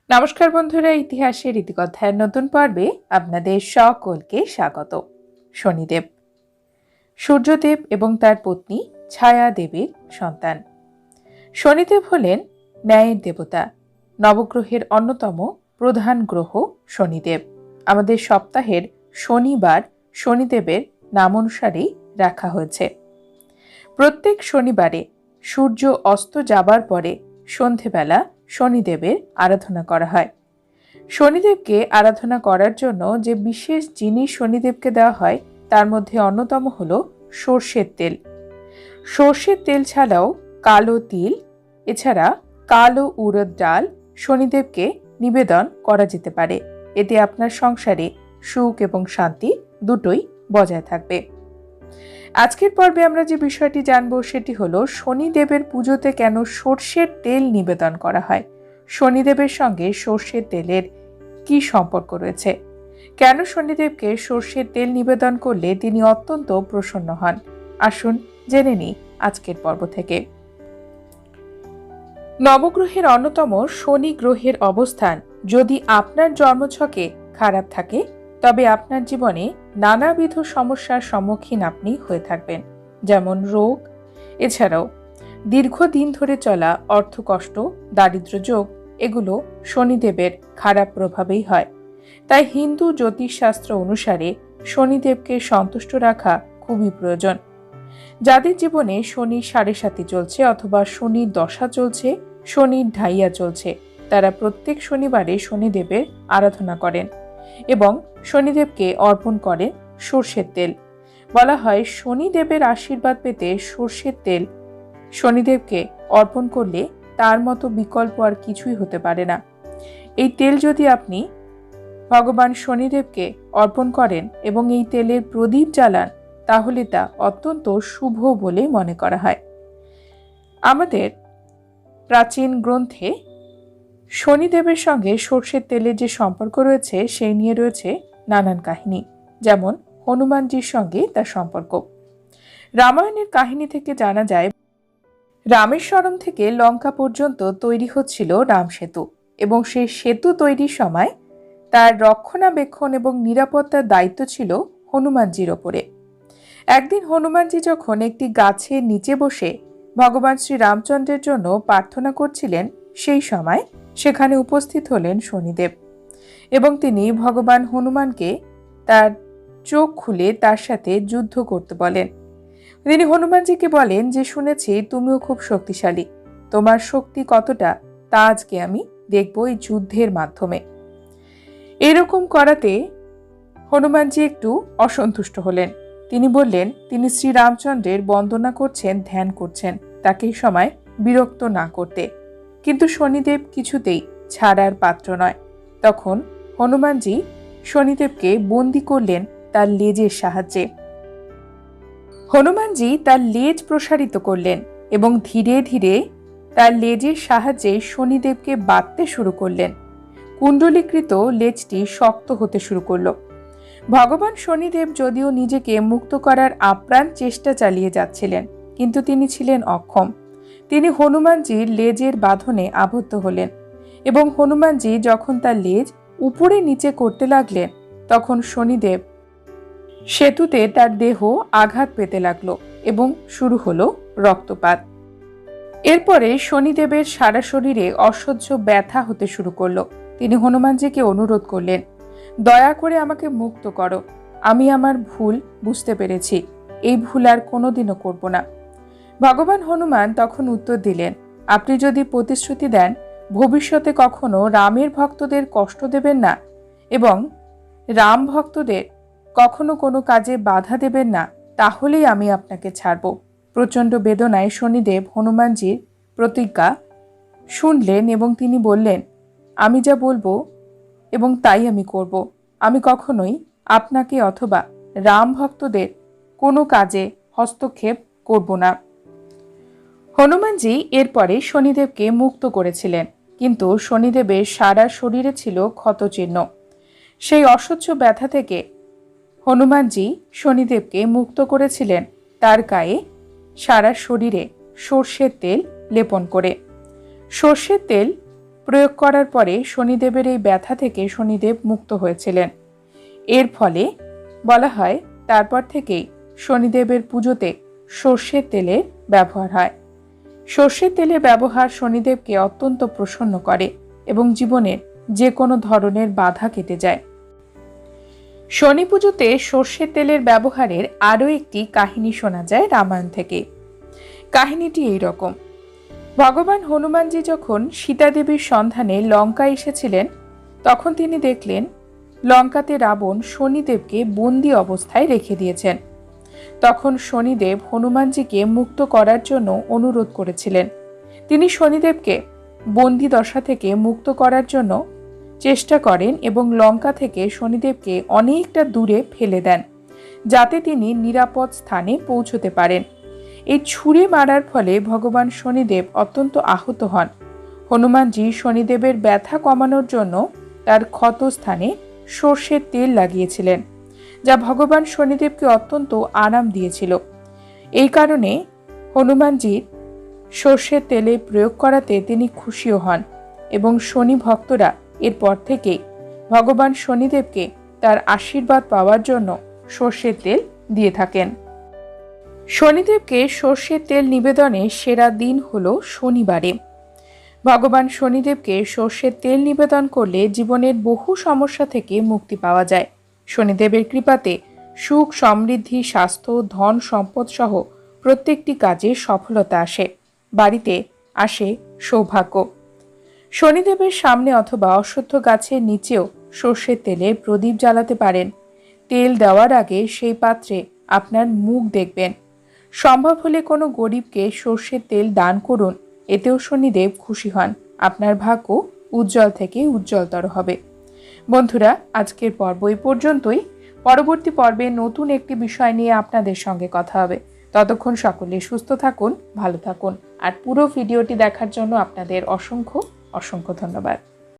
নমস্কার বন্ধুরা, ইতিহাসের ইতিকথার নতুন পর্বে আপনাদের সকলকে স্বাগত। শনিদেব সূর্যদেব এবং তার পত্নী ছায়া দেবীর সন্তান। শনিদেব হলেন ন্যায়ের দেবতা, নবগ্রহের অন্যতম প্রধান গ্রহ শনিদেব। আমাদের সপ্তাহের শনিবার শনিদেবের নাম অনুসারেই রাখা হয়েছে। প্রত্যেক শনিবারে সূর্য অস্ত যাবার পরে সন্ধেবেলা শনিদেবের আরাধনা করা হয়। শনিদেবকে আরাধনা করার জন্য যে বিশেষ জিনিস শনিদেবকে দেওয়া হয় তার মধ্যে অন্যতম হল সর্ষের তেল। সর্ষের তেল ছাড়াও কালো তিল, এছাড়া কালো উড়দ ডাল শনিদেবকে নিবেদন করা যেতে পারে। এতে আপনার সংসারে সুখ এবং শান্তি দুটোই বজায় থাকবে। আজকের পর্বে আমরা যে বিষয়টি জানব সেটি হলো শনিদেবের পুজোতে কেন সর্ষের তেল নিবেদন করা হয়, শনিদেবের সঙ্গে সর্ষের তেলের কি সম্পর্ক রয়েছে, কেন শনিদেবকে সর্ষের তেল নিবেদন করলে তিনি অত্যন্ত প্রসন্ন হন। আসুন জেনে নিই আজকের পর্ব থেকে। নবগ্রহের অন্যতম শনি গ্রহের অবস্থান যদি আপনার জন্মছকে খারাপ থাকে তবে আপনার জীবনে নানাবিধ সমস্যার সম্মুখীন আপনি হয়ে থাকবেন, যেমন রোগ, এছাড়াও দীর্ঘদিন ধরে চলা অর্থকষ্ট, দারিদ্র্য যোগ, এগুলো শনিদেবের খারাপ প্রভাবেই হয়। তাই হিন্দু জ্যোতিষশাস্ত্র অনুসারে শনিদেবকে সন্তুষ্ট রাখা খুবই প্রয়োজন। যাদের জীবনে শনি 7.5 চলছে অথবা শনির দশা চলছে, শনির ঢাইয়া চলছে, তারা প্রত্যেক শনিবারে শনিদেবের আরাধনা করেন এবং শনিদেবকে অর্পণ করেন সর্ষের তেল। বলা হয় শনিদেবের আশীর্বাদ পেতে সর্ষের তেল শনিদেবকে অর্পণ করলে তার মতো বিকল্প আর কিছুই হতে পারে না। এই তেল যদি আপনি ভগবান শনিদেবকে অর্পণ করেন এবং এই তেলের প্রদীপ জ্বালান তাহলে তা অত্যন্ত শুভ বলে মনে করা হয়। আমাদের প্রাচীন গ্রন্থে শনিদেবের সঙ্গে সর্ষের তেলের যে সম্পর্ক রয়েছে সেই নিয়ে রয়েছে নানান কাহিনী, যেমন হনুমানজির সঙ্গে তার সম্পর্ক। রামায়ণের কাহিনী থেকে জানা যায় রামেশ্বরম থেকে লঙ্কা পর্যন্ত তৈরি হচ্ছিল রাম সেতু এবং সেই সেতু তৈরির সময় তার রক্ষণাবেক্ষণ এবং নিরাপত্তার দায়িত্ব ছিল হনুমানজির ওপরে। একদিন হনুমানজি যখন একটি গাছের নিচে বসে ভগবান শ্রী রামচন্দ্রের জন্য প্রার্থনা করছিলেন, সেই সময় সেখানে উপস্থিত হলেন শনিদেব এবং তিনি ভগবান হনুমানকে তার চোখ খুলে তার সাথে যুদ্ধ করতে বলেন। তিনি হনুমানজিকে বলেন যে শুনেছি তুমিও খুব শক্তিশালী, তোমার শক্তি কতটা তা আজকে আমি দেখব এই যুদ্ধের মাধ্যমে। এরকম করাতে হনুমানজি একটু অসন্তুষ্ট হলেন। তিনি বললেন তিনি শ্রী রামচন্দ্রের বন্দনা করছেন, ধ্যান করছেন, তাকে এই সময় বিরক্ত না করতে। কিন্তু শনিদেব কিছুতেই ছাড়ার পাত্র নয়। তখন হনুমানজি শনিদেবকে বন্দী করলেন তার লেজের সাহায্যে। হনুমানজি তার লেজ প্রসারিত করলেন এবং ধীরে ধীরে তার লেজের সাহায্যে শনিদেবকে বাঁধতে শুরু করলেন। কুণ্ডলীকৃত লেজটি শক্ত হতে শুরু করল। ভগবান শনিদেব যদিও নিজেকে মুক্ত করার আপ্রাণ চেষ্টা চালিয়ে যাচ্ছিলেন, কিন্তু তিনি ছিলেন অক্ষম। তিনি হনুমানজির লেজের বাঁধনে আবদ্ধ হলেন এবং হনুমানজি যখন তার লেজ উপরে নিচে করতে লাগলেন তখন শনিদেব সেতুতে তার দেহ আঘাত পেতে লাগলো এবং শুরু হলো রক্তপাত। এরপরে শনিদেবের সারা শরীরে অসহ্য ব্যথা হতে শুরু করলো। তিনি হনুমানজিকে অনুরোধ করলেন, দয়া করে আমাকে মুক্ত করো, আমি আমার ভুল বুঝতে পেরেছি, এই ভুল আর কোনোদিনও করব না। ভগবান হনুমান তখন উত্তর দিলেন, আপনি যদি প্রতিশ্রুতি দেন ভবিষ্যতে কখনো রামের ভক্তদের কষ্ট দেবেন না এবং রাম ভক্তদের কখনো কোনো কাজে বাধা দেবেন না, তাহলেই আমি আপনাকে ছাড়ব। প্রচণ্ড বেদনায় শনিদেব হনুমানজির প্রতিজ্ঞা শুনলেন এবং তিনি বললেন, আমি যা বলবো এবং তাই আমি করব। আমি কখনোই আপনাকে অথবা রাম ভক্তদের কোনো কাজে হস্তক্ষেপ করব না। হনুমানজি এরপরে শনিদেবকে মুক্ত করেছিলেন, কিন্তু শনিদেবের সারা শরীরে ছিল ক্ষতচিহ্ন। সেই অসহ্য ব্যথা থেকে হনুমানজি শনিদেবকে মুক্ত করেছিলেন তার গায়ে সারা শরীরে সর্ষের তেল লেপন করে। সর্ষের তেল প্রয়োগ করার পরে শনিদেবের এই ব্যথা থেকে শনিদেব মুক্ত হয়েছিলেন। এর ফলে বলা হয় তারপর থেকেই শনিদেবের পুজোতে সর্ষের তেলের ব্যবহার হয়। সর্ষের তেলের ব্যবহার শনিদেবকে অত্যন্ত প্রসন্ন করে এবং জীবনের যে কোনো ধরনের বাধা কেটে যায়। শনি পুজোতে সর্ষের তেলের ব্যবহারের আরও একটি কাহিনী শোনা যায় রামায়ণ থেকে। কাহিনীটি এইরকম: ভগবান হনুমানজি যখন সীতা দেবীর সন্ধানে লঙ্কায় এসেছিলেন, তখন তিনি দেখলেন লঙ্কাতে রাবণ শনিদেবকে বন্দি অবস্থায় রেখে দিয়েছেন। তখন শনিদেব হনুমানজিকে মুক্ত করার জন্য অনুরোধ করেছিলেন। তিনি শনিদেবকে বন্দি দশা থেকে মুক্ত করার জন্য চেষ্টা করেন এবং লঙ্কা থেকে শনিদেবকে অনেকটা দূরে ফেলে দেন, যাতে তিনি নিরাপদ স্থানে পৌঁছতে পারেন। এই ছুরি মারার ফলে ভগবান শনিদেব অত্যন্ত আহত হন। হনুমানজি শনিদেবের ব্যথা কমানোর জন্য তার ক্ষত স্থানে সর্ষের তেল লাগিয়েছিলেন, যা ভগবান শনিদেবকে অত্যন্ত আরাম দিয়েছিল। এই কারণে হনুমানজির সর্ষের তেলে প্রয়োগ করাতে তিনি খুশিও হন এবং শনি ভক্তরা এরপর থেকেই ভগবান শনিদেবকে তার আশীর্বাদ পাওয়ার জন্য সর্ষের তেল দিয়ে থাকেন। শনিদেবকে সর্ষের তেল নিবেদনের সেরা দিন হলো শনিবারে। ভগবান শনিদেবকে সর্ষের তেল নিবেদন করলে জীবনের বহু সমস্যা থেকে মুক্তি পাওয়া যায়। শনিদেবের কৃপাতে সুখ, সমৃদ্ধি, স্বাস্থ্য, ধন, সম্পদ সহ প্রত্যেকটি কাজে সফলতা আসে। বাড়িতে আসে সৌভাগ্য। শনিদেবের সামনে অথবা অশ্বত্থ গাছের নিচেও সর্ষের তেলের প্রদীপ জ্বালাতে পারেন। তেল দেওয়ার আগে সেই পাত্রে আপনার মুখ দেখবেন। সম্ভব হলে কোনো গরিবকে সর্ষের তেল দান করুন, এতেও শনিদেব খুশি হন। আপনার ভাগ্য উজ্জ্বল থেকে উজ্জ্বলতর হবে। বন্ধুরা, আজকের পর্ব এই পর্যন্তই। পরবর্তী পর্বে নতুন একটি বিষয় নিয়ে আপনাদের সঙ্গে কথা হবে। ততক্ষণ সকলে সুস্থ থাকুন, ভালো থাকুন। আর পুরো ভিডিওটি দেখার জন্য আপনাদের অসংখ্য অসংখ্য ধন্যবাদ।